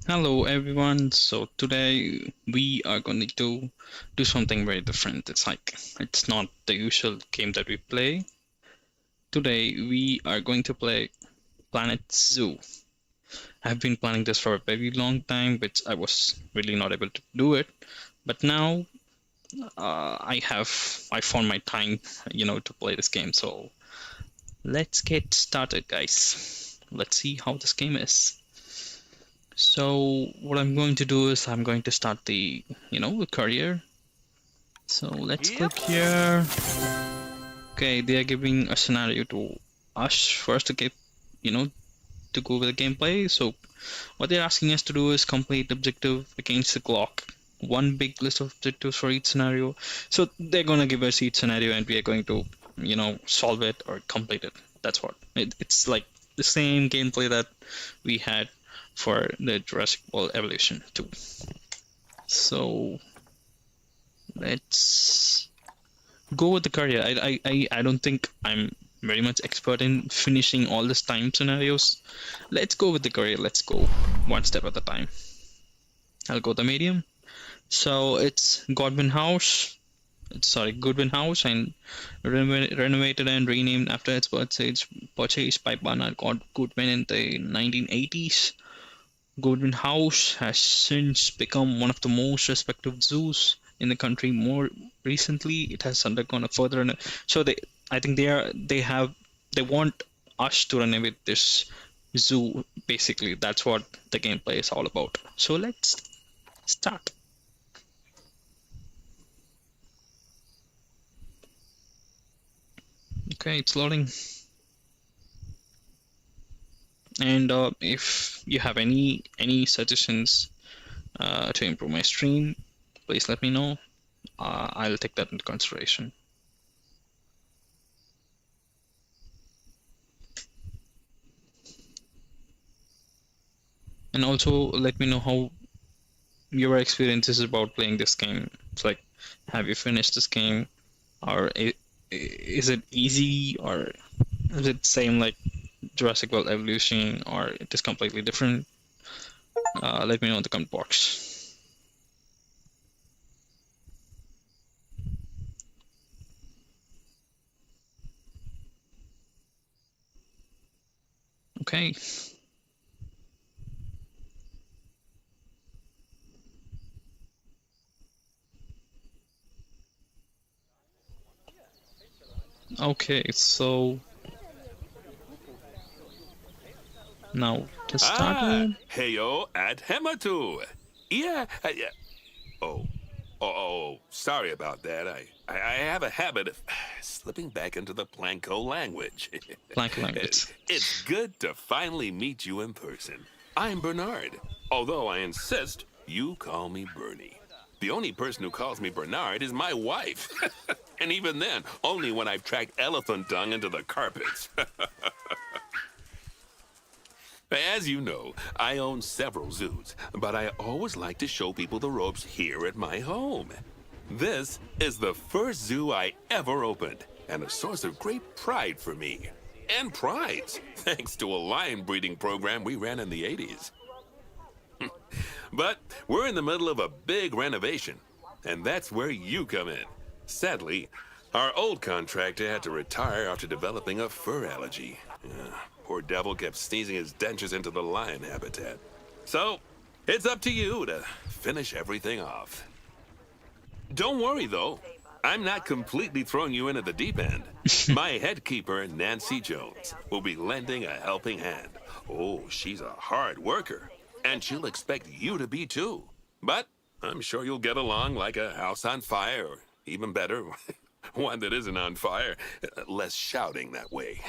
Hello everyone. So today we are going to do something very different. It's not the usual game that we play. Today we are going to play Planet Zoo. I've been planning this for a very long time, but I was really not able to do it. But now I found my time, to play this game. So let's get started, guys. Let's see how this game is. So what I'm going to do is I'm going to start the career. So let's Yep. click here. Okay, they are giving a scenario to us first to to go with the gameplay. So what they're asking us to do is complete objective against the clock. One big list of objectives for each scenario. So they're gonna give us each scenario and we are going to, solve it or complete it. That's what. It's like the same gameplay that we had for the Jurassic World Evolution 2. So let's go with the career. I don't think I'm very much expert in finishing all this time scenarios. Let's go with the career. Let's go one step at a time. I'll go the medium. So it's Godwin House. Sorry, Goodwin House, and renovated and renamed after its purchased by Bernard Goodwin in the 1980s. Goodwin House has since become one of the most respected zoos in the country. More recently, it has undergone a further. So I think they want us to renovate this zoo. Basically, that's what the gameplay is all about. So let's start. Okay, it's loading. And if you have any suggestions to improve my stream, please let me know. I'll take that into consideration. And also let me know how your experience is about playing this game. It's like, have you finished this game, or is it easy, or is it same like Jurassic World Evolution, or it is completely different? Let me know in the comment box. Okay. Okay, so now to start with. Heyo at Hematu. Yeah. Oh, sorry about that. I have a habit of slipping back into the Planko language. Blank language. It's good to finally meet you in person. I'm Bernard, although I insist you call me Bernie. The only person who calls me Bernard is my wife. And even then, only when I've tracked elephant dung into the carpets. As you know, I own several zoos, but I always like to show people the ropes here at my home. This is the first zoo I ever opened, and a source of great pride for me. And prize, thanks to a lion breeding program we ran in the 80s. But we're in the middle of a big renovation, and that's where you come in. Sadly, our old contractor had to retire after developing a fur allergy. Poor devil kept sneezing his dentures into the lion habitat. So, it's up to you to finish everything off. Don't worry, though. I'm not completely throwing you in at the deep end. My head keeper, Nancy Jones, will be lending a helping hand. Oh, she's a hard worker, and she'll expect you to be too. But I'm sure you'll get along like a house on fire, or even better, one that isn't on fire. Less shouting that way.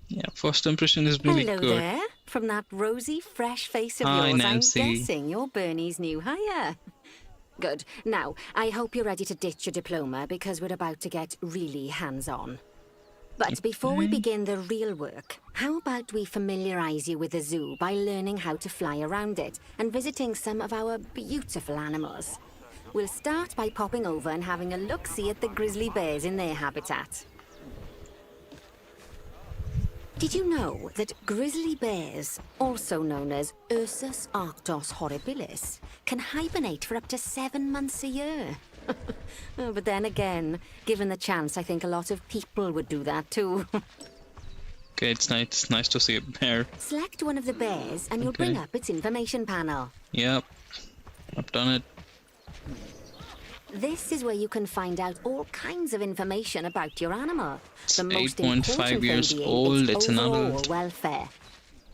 Yeah, first impression is really Hello good. there. From that rosy, fresh face of Hi, yours, Nancy. I'm guessing you're Bernie's new hire. Good. Now, I hope you're ready to ditch your diploma because we're about to get really hands-on. But before we begin the real work, how about we familiarize you with the zoo by learning how to fly around it and visiting some of our beautiful animals? We'll start by popping over and having a look-see at the grizzly bears in their habitat. Did you know that grizzly bears, also known as Ursus arctos horribilis, can hibernate for up to 7 months a year? Oh, but then again, given the chance, I think a lot of people would do that too. Okay, it's nice to see a bear. Select one of the bears and you'll bring Okay. up its information panel. Yep, I've done it. This is where you can find out all kinds of information about your animal. It's The most 8.5 important years thing being old. its It's an overall adult. welfare.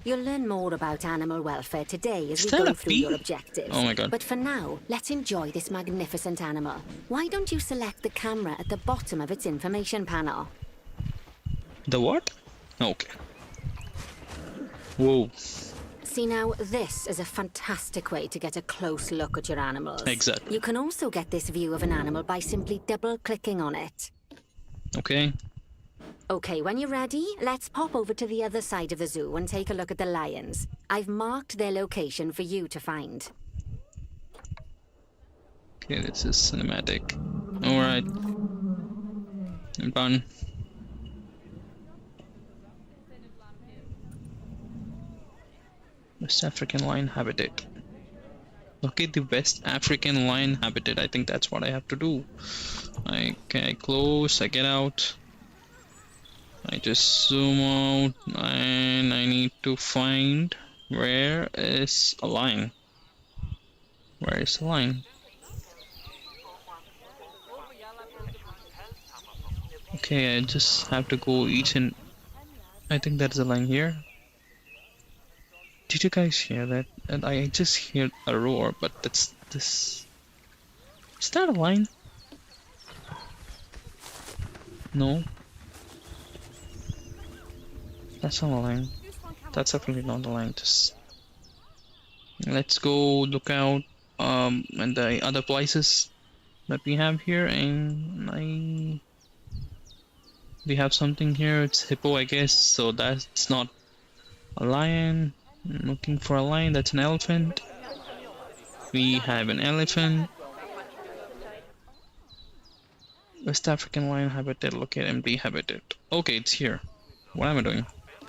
You'll learn more about animal welfare today as Is we that go a through bee? your objectives. Oh my god. But for now, let's enjoy this magnificent animal. Why don't you select the camera at the bottom of its information panel? The what? Okay. Whoa. See now, this is a fantastic way to get a close look at your animals. Exactly. You can also get this view of an animal by simply double-clicking on it. Okay. Okay, when you're ready, let's pop over to the other side of the zoo and take a look at the lions. I've marked their location for you to find. Okay, this is cinematic. Alright. I'm done. West African lion habitat. Locate the West African lion habitat. I think that's what I have to do. Okay, I close, I get out. I just zoom out and I need to find where is a lion. Where is the lion? Okay, I just have to go each and I think that's a lion here. Did you guys hear that? And I just hear a roar, but that's this. Is that a lion? No. That's not a lion. That's definitely not a lion. Just let's go look out and the other places that we have here, and we have something here. It's hippo, I guess. So that's not a lion. I'm looking for a lion. That's an elephant. We have an elephant. West African lion habitat. Locate empty habitat. Okay, it's here. What am I doing?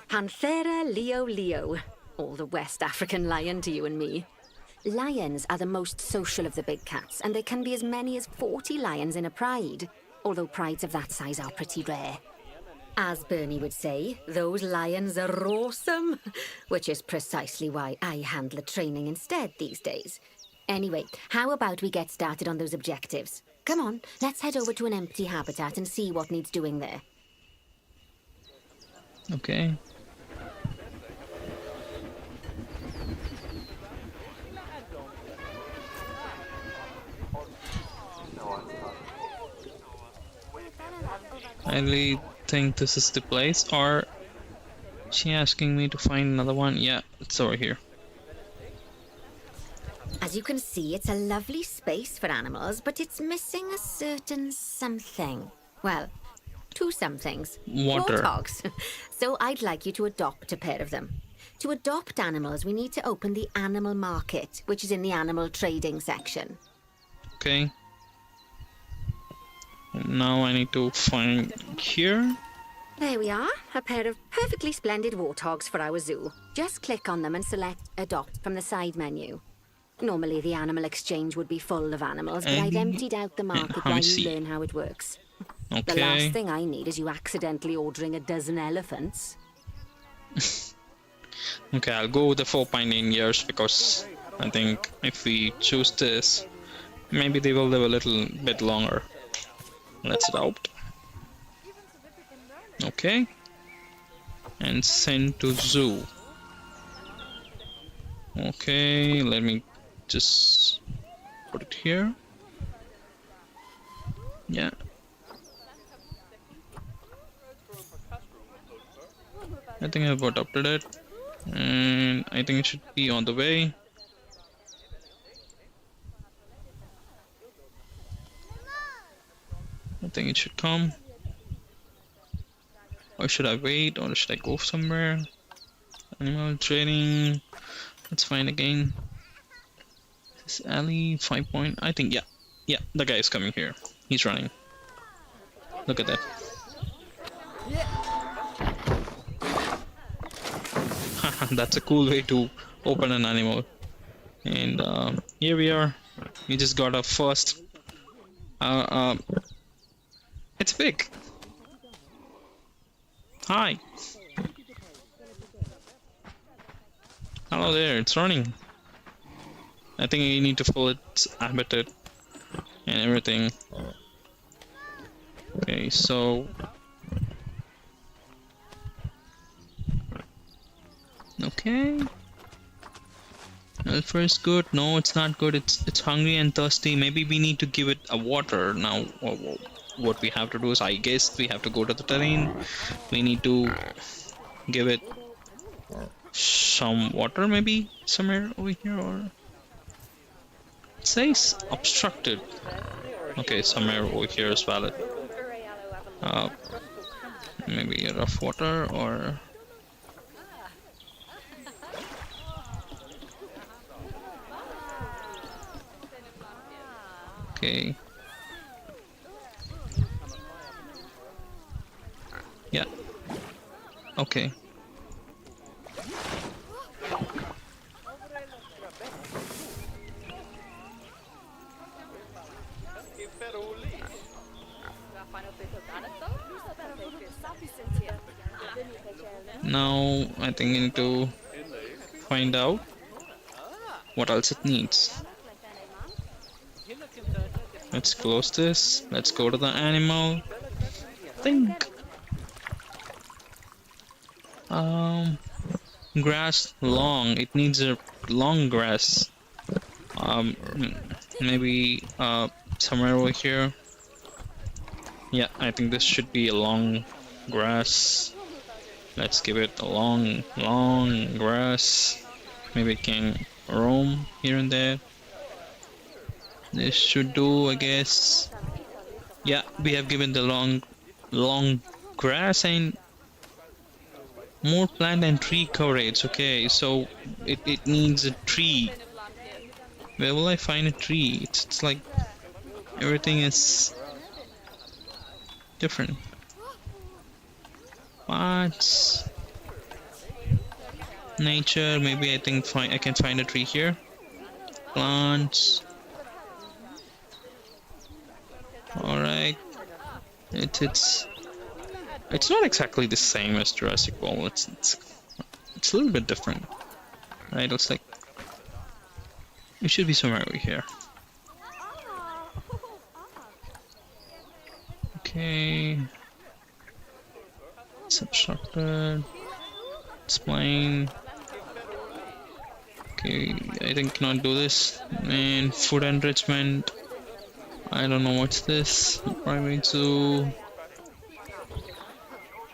Panthera leo. All the West African lion to you and me. Lions are the most social of the big cats, and there can be as many as 40 lions in a pride, although prides of that size are pretty rare. As Bernie would say, those lions are awesome, which is precisely why I handle the training instead these days. Anyway, how about we get started on those objectives? Come on, let's head over to an empty habitat and see what needs doing there. Okay. I really think this is the place, or she asking me to find another one? Yeah, it's over here. As you can see, it's a lovely space for animals, but it's missing a certain something. Well, two somethings. Water. Warthogs. So I'd like you to adopt a pair of them. To adopt animals, we need to open the animal market, which is in the animal trading section. Okay. Now I need to find here. There we are, a pair of perfectly splendid warthogs for our zoo. Just click on them and select Adopt from the side menu. Normally the animal exchange would be full of animals, but I've emptied out the market how while much you learn how it works. The Okay. last thing I need is you accidentally ordering a dozen elephants. Okay, I'll go with the 4.9 years because I think if we choose this, maybe they will live a little bit longer. Let's adopt. Okay. And send to zoo. Okay, let me just put it here. Yeah. I think I've adopted it. And I think it should be on the way. I think it should come. Or should I wait? Or should I go somewhere? Animal trading. Let's find again. This alley 5 point. I think yeah. The guy is coming here. He's running. Look at that. That's a cool way to open an animal. And here we are. We just got our first. It's big. Hi. Hello there. It's running. I think you need to fill its habitat and everything. Okay, so okay. First good. No, it's not good. It's hungry and thirsty. Maybe we need to give it a water now. What we have to do is, I guess, we have to go to the terrain. We need to give it some water, maybe somewhere over here, or it says obstructed. Okay, somewhere over here is valid. Maybe a rough water or. Okay. Yeah. Okay. Now I think I need to find out what else it needs. Let's close this. Let's go to the animal. Think. Grass long. It needs a long grass. Maybe somewhere over here. Yeah, I think this should be a long grass. Let's give it a long grass. Maybe it can roam here and there. This should do, I guess. Yeah, we have given the long grass and more plant and tree coverage. Okay, so it needs a tree. Where will I find a tree? It's like everything is different. What? Nature, maybe I think I can find a tree here. Plants. Alright. It's not exactly the same as Jurassic World. It's a little bit different. Right, looks like it should be somewhere over here. Okay. It's obstructed. It's plain. Okay, I think cannot do this. And food enrichment. I don't know what's this. Private zoo.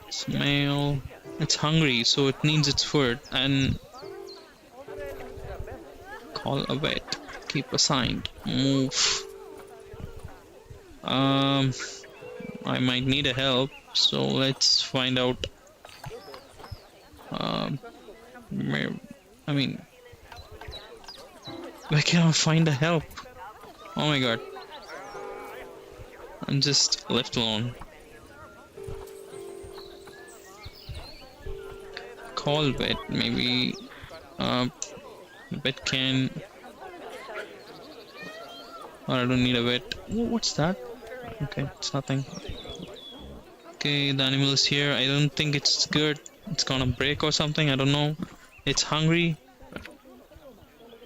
It's male. It's hungry, so it needs its food. And call a vet. Keep assigned. Move. I might need a help, so let's find out. Where can I find a help? Oh my god. I'm just left alone. Call vet, maybe vet can. Or I don't need a vet. What's that? Okay, it's nothing. Okay, the animal is here. I don't think it's good. It's gonna break or something. I don't know. It's hungry.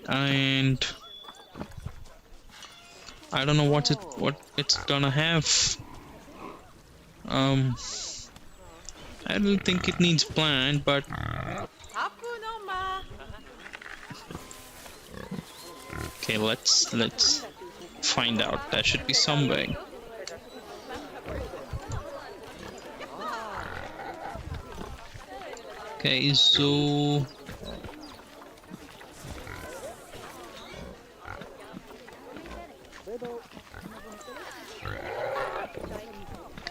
And I don't know what it's gonna have. I don't think it needs plant, but okay, let's find out. There should be some way. Okay, so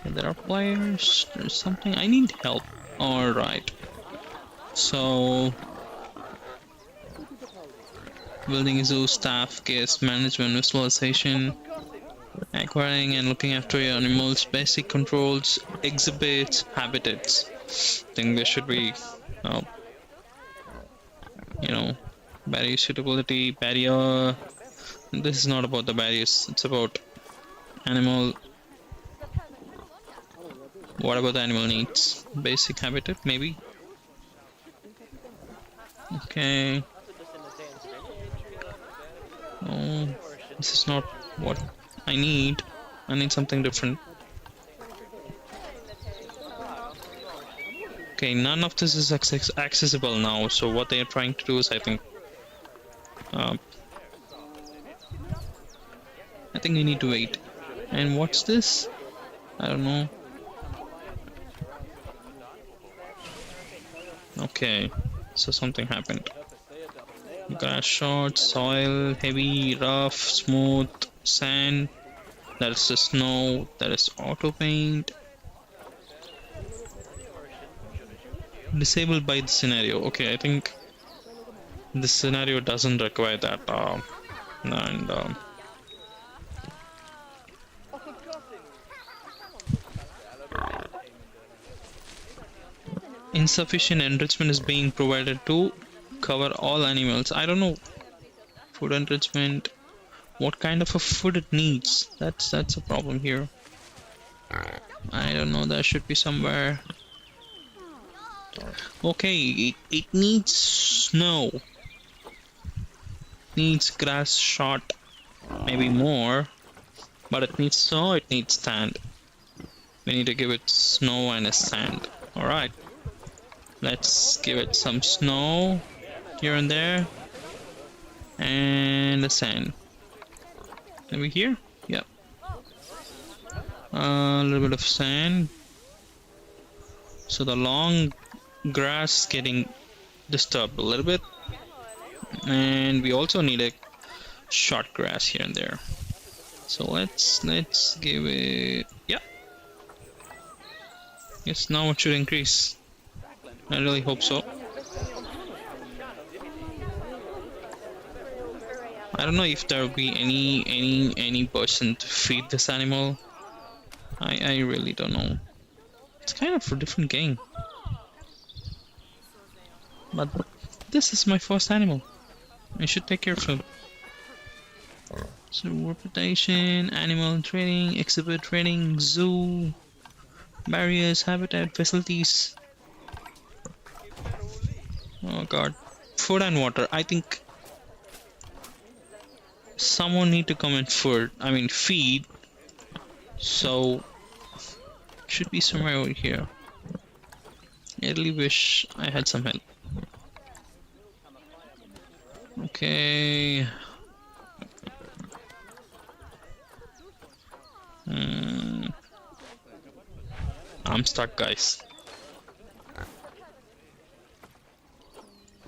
there are players. There's something. I need help. Alright. So building a zoo, staff, guest management, visualization, acquiring and looking after your animals, basic controls, exhibits, habitats. I think there should be you know, barrier suitability, barrier. This is not about the barriers, it's about animal. What about the animal needs? Basic habitat, maybe? Okay. No, this is not what I need. I need something different. Okay, none of this is accessible now, so what they are trying to do is, uh, I think we need to wait. And what's this? I don't know. Okay, so something happened. Grass short, soil, heavy, rough, smooth, sand. That is the snow. That is auto paint. Disabled by the scenario. Okay, I think this scenario doesn't require that. And insufficient enrichment is being provided to cover all animals. I don't know. Food enrichment. What kind of a food it needs? That's a problem here. I don't know. There should be somewhere. Okay, it needs snow. Needs grass shot. Maybe more. But it needs snow. It needs sand. We need to give it snow and a sand. Alright. Let's give it some snow here and there. And the sand. Maybe here? Yep. A little bit of sand. So the long grass is getting disturbed a little bit. And we also need a short grass here and there. So let's give it. Yeah. Yes, now it should increase. I really hope so. I don't know if there will be any person to feed this animal. I really don't know. It's kind of a different game. But this is my first animal. I should take care of him. So reputation, animal training, exhibit training, zoo, barriers, habitat, facilities. Oh god. Food and water. I think someone need to come and feed. So should be somewhere over here. I really wish I had some help. Okay. I'm stuck, guys.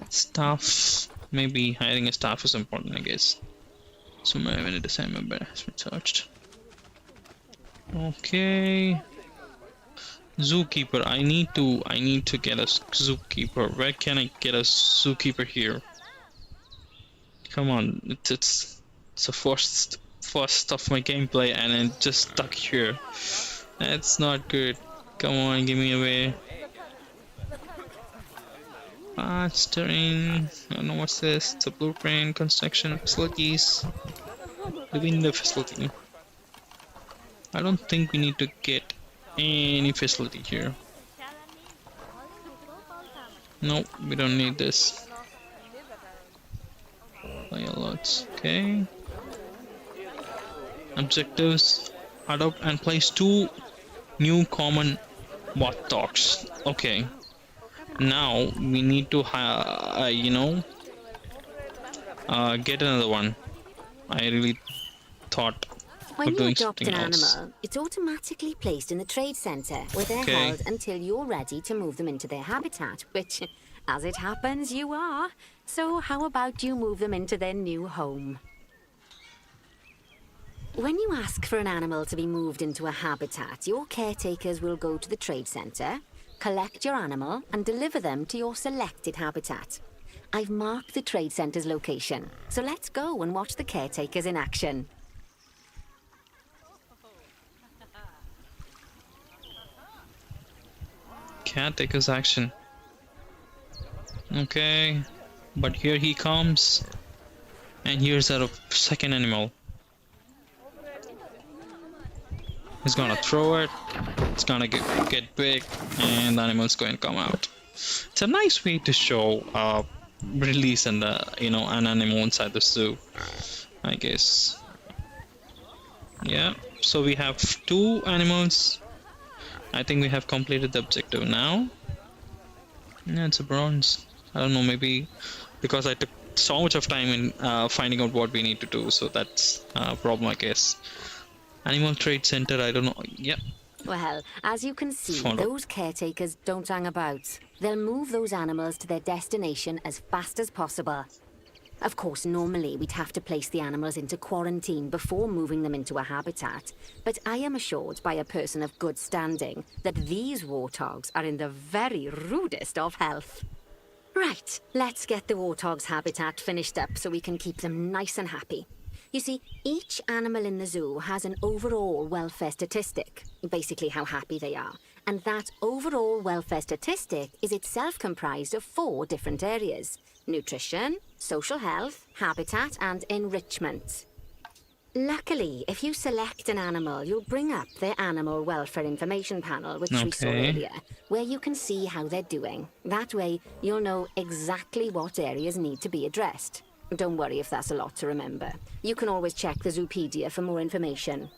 Staff. Maybe hiring a staff is important, I guess. Somewhere when a design member has been searched. Okay. Zookeeper. I need to get a zookeeper. Where can I get a zookeeper here? Come on, it's the first of my gameplay and I'm just stuck here. That's not good. Come on, give me away. Terrain. I don't know what's this. It's a blueprint, construction, facilities. Living in the facility. I don't think we need to get any facility here. Nope, we don't need this. Lots. Okay. Objectives. Adopt and place 2 new common bot dogs. Okay. Now we need to get another one. I really thought When of you doing adopt something an else. animal, it's automatically placed in the trade center, where they're Okay. held until you're ready to move them into their habitat, which, as it happens, you are. So how about you move them into their new home? When you ask for an animal to be moved into a habitat, your caretakers will go to the trade center, collect your animal, and deliver them to your selected habitat. I've marked the trade center's location, so let's go and watch the caretakers in action. Caretakers action. Okay. But here he comes, and here's our second animal. He's gonna throw it, it's gonna get big, and the animal's going to come out. It's a nice way to show release and an animal inside the zoo, I guess. Yeah, so we have 2 animals. I think we have completed the objective now. Yeah, it's a bronze. I don't know, maybe because I took so much of time in finding out what we need to do, so that's a problem, I guess. Animal Trade Center, I don't know. Yep. Well, as you can see, Found out. those caretakers don't hang about. They'll move those animals to their destination as fast as possible. Of course, normally we'd have to place the animals into quarantine before moving them into a habitat, but I am assured by a person of good standing that these warthogs are in the very rudest of health. Right, let's get the warthog's habitat finished up so we can keep them nice and happy. You see, each animal in the zoo has an overall welfare statistic, basically how happy they are. And that overall welfare statistic is itself comprised of 4 different areas: nutrition, social health, habitat, and enrichment. Luckily, if you select an animal, you'll bring up their animal welfare information panel, which we saw Okay. earlier, where you can see how they're doing. That way, you'll know exactly what areas need to be addressed. Don't worry if that's a lot to remember. You can always check the Zoopedia for more information.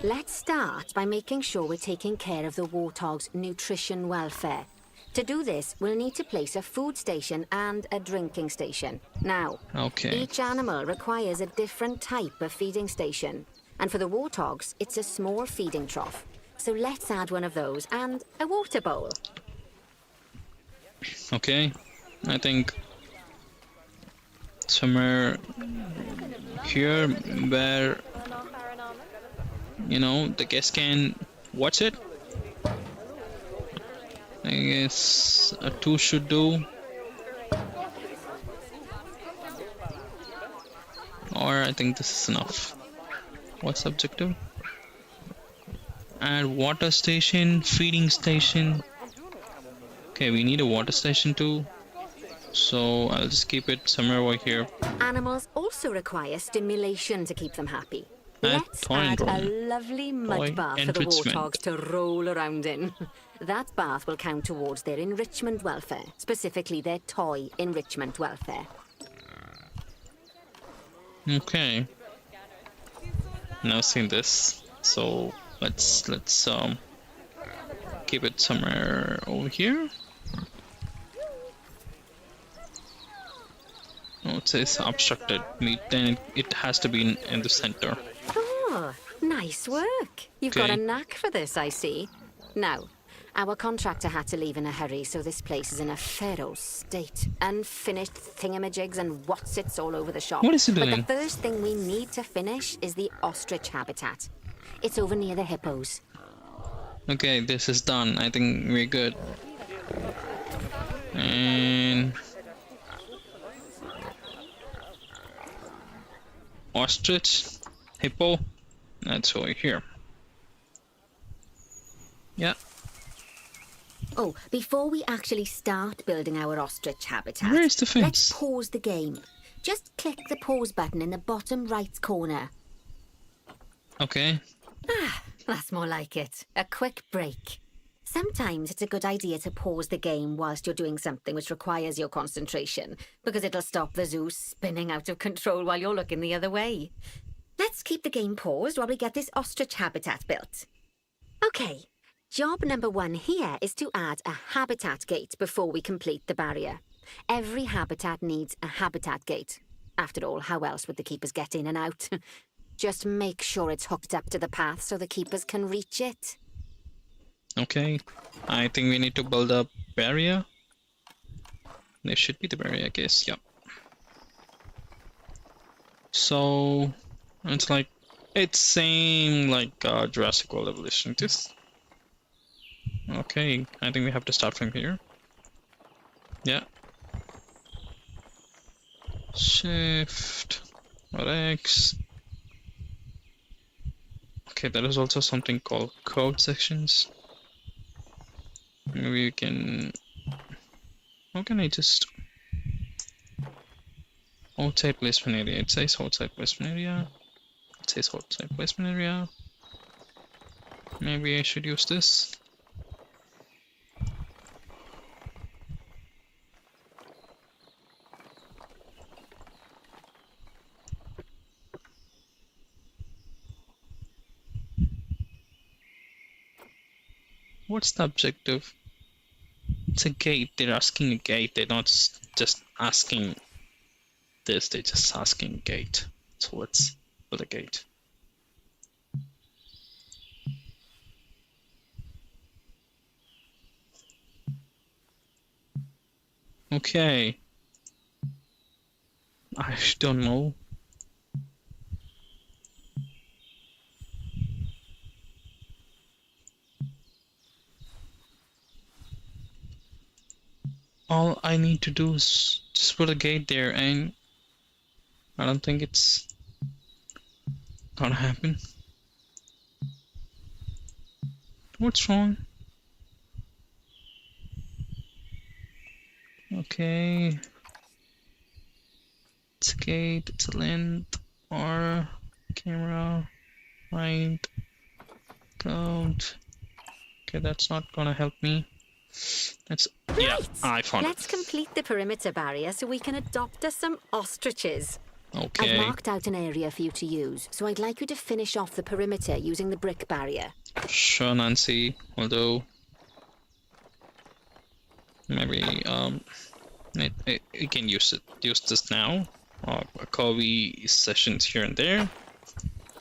Let's start by making sure we're taking care of the warthog's nutrition welfare. To do this, we'll need to place a food station and a drinking station. Now, Okay. each animal requires a different type of feeding station. And for the warthogs, it's a small feeding trough. So let's add one of those and a water bowl. Okay. I think somewhere here where the guest can watch it. I guess a 2 should do. Or I think this is enough. What's the objective? Add water station, feeding station. Okay, we need a water station too. So I'll just keep it somewhere over here. Animals also require stimulation to keep them happy. Add Let's toy add a enrollment. lovely Toy mud bath for the enrichment. warthogs to roll around in. That bath will count towards their enrichment welfare, specifically their toy enrichment welfare. Okay. Now seen this. So let's keep it somewhere over here. Oh, it says obstructed meat, then it has to be in the center. Oh, nice work. You've got a Okay. knack for this, I see. Now, our contractor had to leave in a hurry, so this place is in a feral state. Unfinished thingamajigs and whatsits all over the shop. What is it But the doing? first thing we need to finish is the ostrich habitat. It's over near the hippos. Okay, this is done. I think we're good. And ostrich, hippo, that's over here. Yeah. Oh, before we actually start building our ostrich habitat, Where's the let's fence? pause the game. Just click the pause button in the bottom right corner. Okay. That's more like it. A quick break. Sometimes it's a good idea to pause the game whilst you're doing something which requires your concentration, because it'll stop the zoo spinning out of control while you're looking the other way. Let's keep the game paused while we get this ostrich habitat built. Okay, job number 1 here is to add a habitat gate before we complete the barrier. Every habitat needs a habitat gate. After all, how else would the keepers get in and out? Just make sure it's hooked up to the path so the keepers can reach it. Okay. I think we need to build a barrier. There should be the barrier, I guess. Yep. So it's same like Jurassic World Evolution. Just okay. I think we have to start from here. Yeah. Shift or X. Okay, there is also something called code sections. Maybe we can. How can I just outside placement area? It says outside placement area. It says outside placement area. Maybe I should use this. What's the objective? It's a gate. They're asking a gate. They're not just asking this. They're just asking a gate. So let's build a gate. Okay. I don't know. All I need to do is just put a gate there, and I don't think it's gonna happen. What's wrong? Okay. It's a gate, it's a length, or camera, right, count. Okay, that's not gonna help me. That's yeah, Right. I found Let's it. complete the perimeter barrier so we can adopt us some ostriches. Okay, I've marked out an area for you to use, so I'd like you to finish off the perimeter using the brick barrier. sure, Nancy. Although maybe we can use this now. A curvy sessions here and there,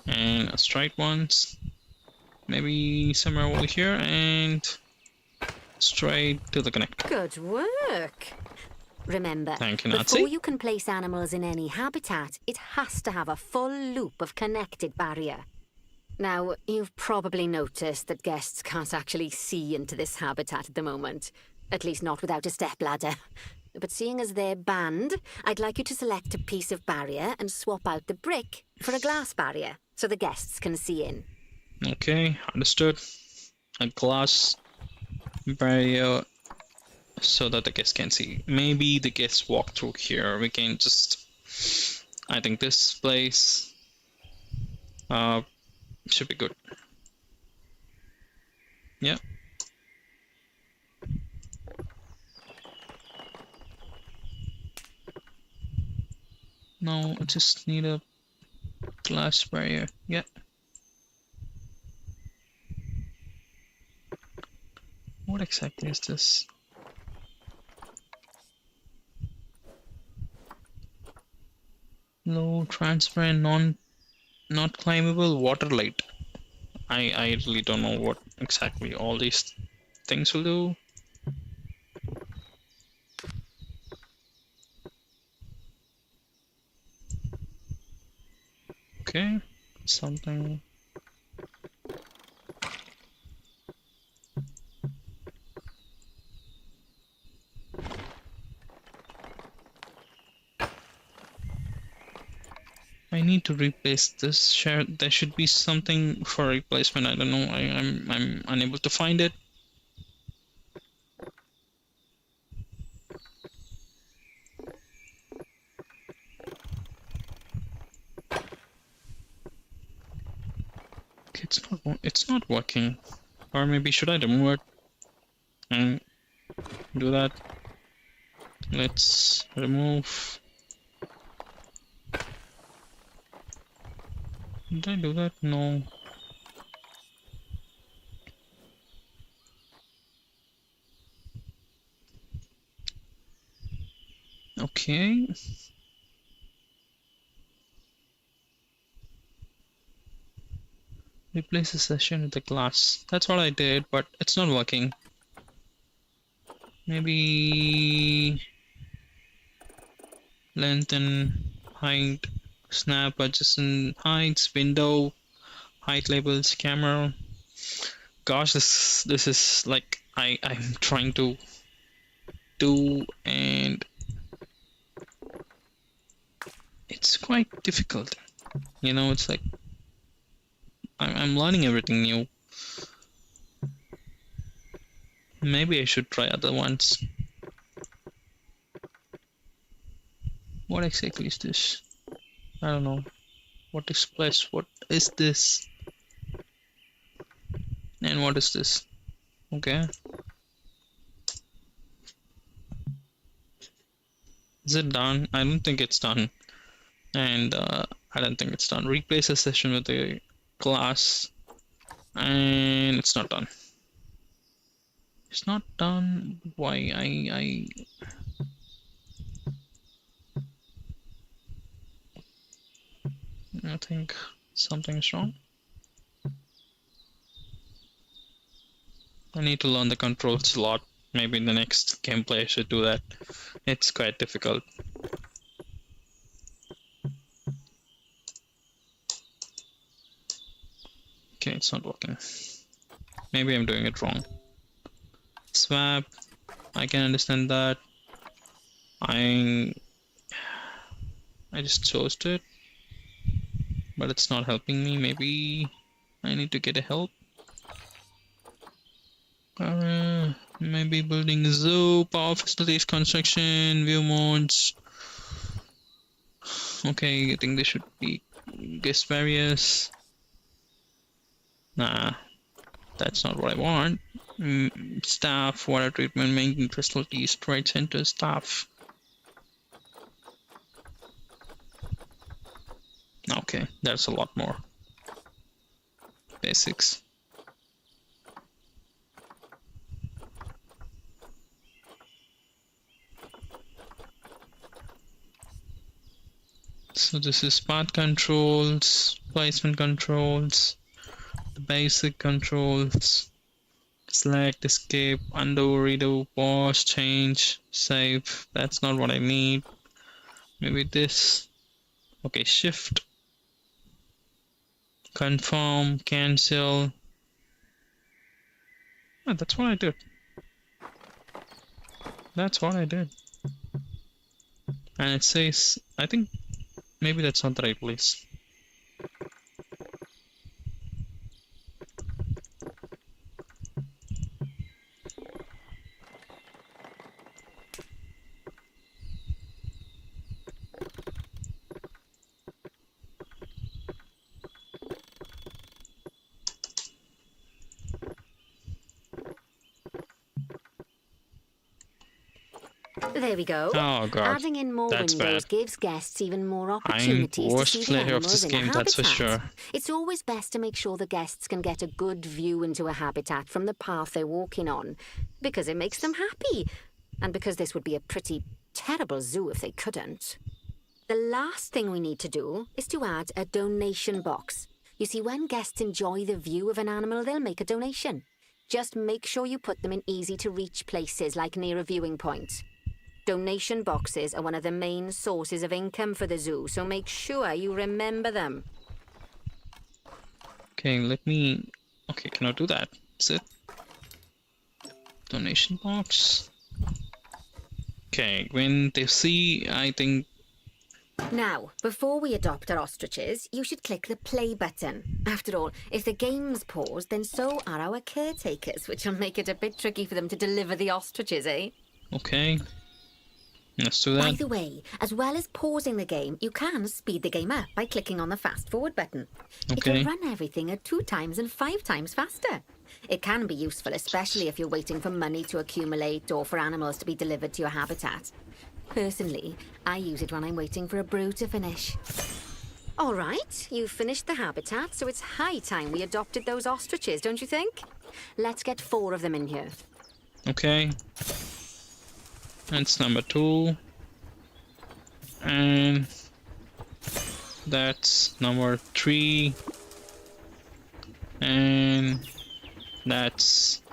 and a straight ones. Maybe somewhere over here and straight to the connector. Good work. Remember, Thank you, before Nancy. you can place animals in any habitat, it has to have a full loop of connected barrier. Now, you've probably noticed that guests can't actually see into this habitat at the moment. At least not without a stepladder. But seeing as they're banned, I'd like you to select a piece of barrier and swap out the brick for a glass barrier, so the guests can see in. Okay, understood. A glass barrier so that the guests can see. Maybe the guests walk through here. We can just, I think this place should be good. Yeah. No, I just need a glass barrier. Yeah. What exactly is this? Low, transparent, not climbable water light. I really don't know what exactly all these things will do. Okay, something. I need to replace this share. There should be something for replacement. I don't know. I'm unable to find it. Okay, it's not working. Or maybe should I remove it and do that? Let's remove. Did I do that? No. Okay. Replace the session with the glass. That's what I did, but it's not working. Maybe length and height, snap, adjacent heights, window, height labels, camera. Gosh, this is like I'm trying to do, and it's quite difficult. You know, it's like I'm learning everything new. Maybe I should try other ones. What exactly is this? I don't know. What is plus? What is this? And what is this? Okay. Is it done? I don't think it's done. And I don't think it's done. Replace a session with a class. And it's not done. It's not done. Why? I think something is wrong. I need to learn the controls a lot. Maybe in the next gameplay I should do that. It's quite difficult. Okay, it's not working. Maybe I'm doing it wrong. Swap. I can understand that. I just chose it. But it's not helping me. Maybe I need to get a help. Maybe building a zoo, power facilities, construction, view modes. Okay, I think they should be guest barriers. Nah, that's not what I want. Staff, water treatment, maintenance facilities, trade center, staff. Okay, that's a lot more. Basics. So this is path controls, placement controls, the basic controls, select, escape, undo, redo, pause, change, save. That's not what I need. Maybe this. Okay, shift, confirm, cancel. Oh, that's what I did. That's what I did. And it says, I think maybe that's not the right place. There we go. Oh god, Adding in more that's windows bad. gives guests even more I'm opportunities to worst see the player of animals this in game, a that's for habitat. sure. It's always best to make sure the guests can get a good view into a habitat from the path they're walking on, because it makes them happy, and because this would be a pretty terrible zoo if they couldn't. The last thing we need to do is to add a donation box. You see, when guests enjoy the view of an animal, they'll make a donation. Just make sure you put them in easy-to-reach places, like near a viewing point. Donation boxes are one of the main sources of income for the zoo, so make sure you remember them. Okay, let me... Okay, can I do that? That's it. Donation box. Okay, when they see, I think... Now, before we adopt our ostriches, you should click the play button. After all, if the game's paused, then so are our caretakers, which will make it a bit tricky for them to deliver the ostriches, eh? Okay. Let's do By that. the way, as well as pausing the game, you can speed the game up by clicking on the fast forward button. Okay. It'll run everything at 2 times and 5 times faster. It can be useful, especially if you're waiting for money to accumulate or for animals to be delivered to your habitat. Personally, I use it when I'm waiting for a brew to finish. All right, you've finished the habitat, so it's high time we adopted those ostriches, don't you think? Let's get 4 of them in here. Okay. That's number 2. And that's number 3. And that's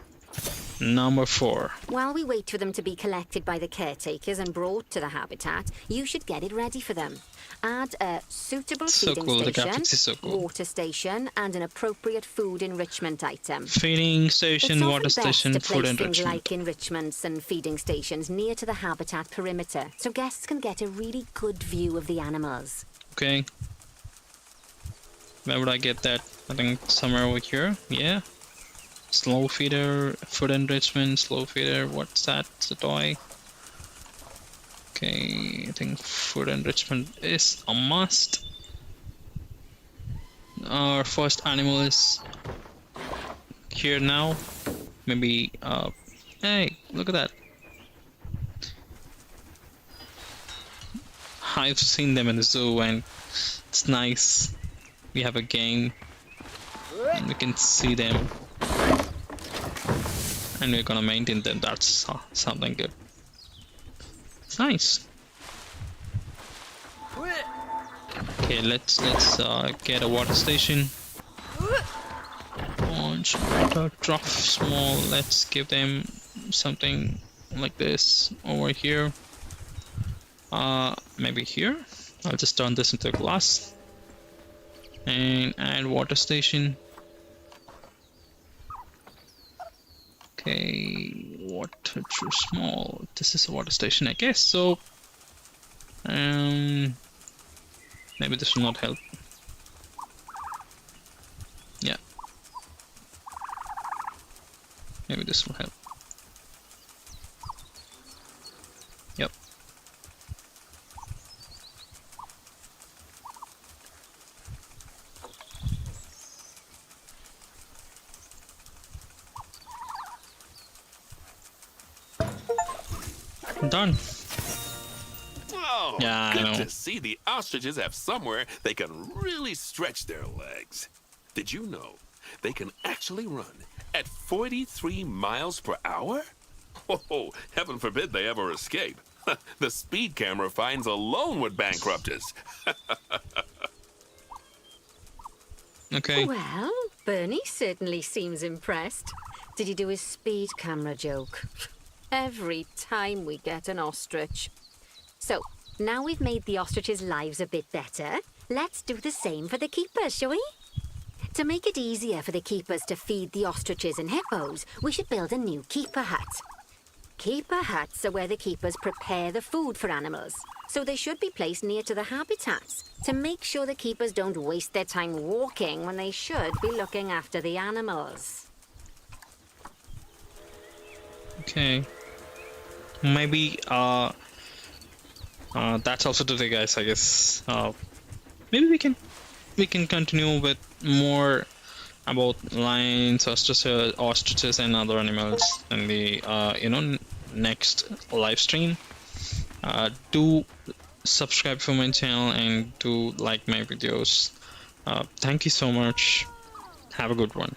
number 4. While we wait for them to be collected by the caretakers and brought to the habitat, you should get it ready for them. Add a suitable So feeding cool, the station, graphics is so cool. water station, and an appropriate food enrichment item. Feeding It's station, often water best station, to food place things enrichment. like enrichments and feeding stations near to the habitat perimeter, so guests can get a really good view of the animals. Okay. Where would I get that? I think somewhere over here. Yeah. Slow feeder, food enrichment, slow feeder. What's that? It's a toy. Okay, I think food enrichment is a must. Our first animal is here now. Maybe, hey, look at that. I've seen them in the zoo and it's nice. We have a game and we can see them and we're gonna maintain them. That's something good. It's nice. Okay, let's get a water station. Launch water trough small. Let's give them something like this over here. Maybe here. I'll just turn this into a glass and add water station. Okay, water too small. This is a water station, I guess. So, maybe this will not help. Yeah, maybe this will help. Yep. Done. Oh, Yeah, I good know. to see the ostriches have somewhere they can really stretch their legs. Did you know they can actually run at 43 miles per hour? Oh, heaven forbid they ever escape. The speed camera fines alone would bankrupt us. Okay. Well, Bernie certainly seems impressed. Did he do his speed camera joke? Every time we get an ostrich. So, now we've made the ostriches' lives a bit better, let's do the same for the keepers, shall we? To make it easier for the keepers to feed the ostriches and hippos, we should build a new keeper hut. Keeper huts are where the keepers prepare the food for animals, so they should be placed near to the habitats to make sure the keepers don't waste their time walking when they should be looking after the animals. Okay. Maybe that's also today, guys. I guess maybe we can continue with more about lions, ostriches, and other animals in the next live stream. Do subscribe for my channel and do like my videos. Thank you so much. Have a good one.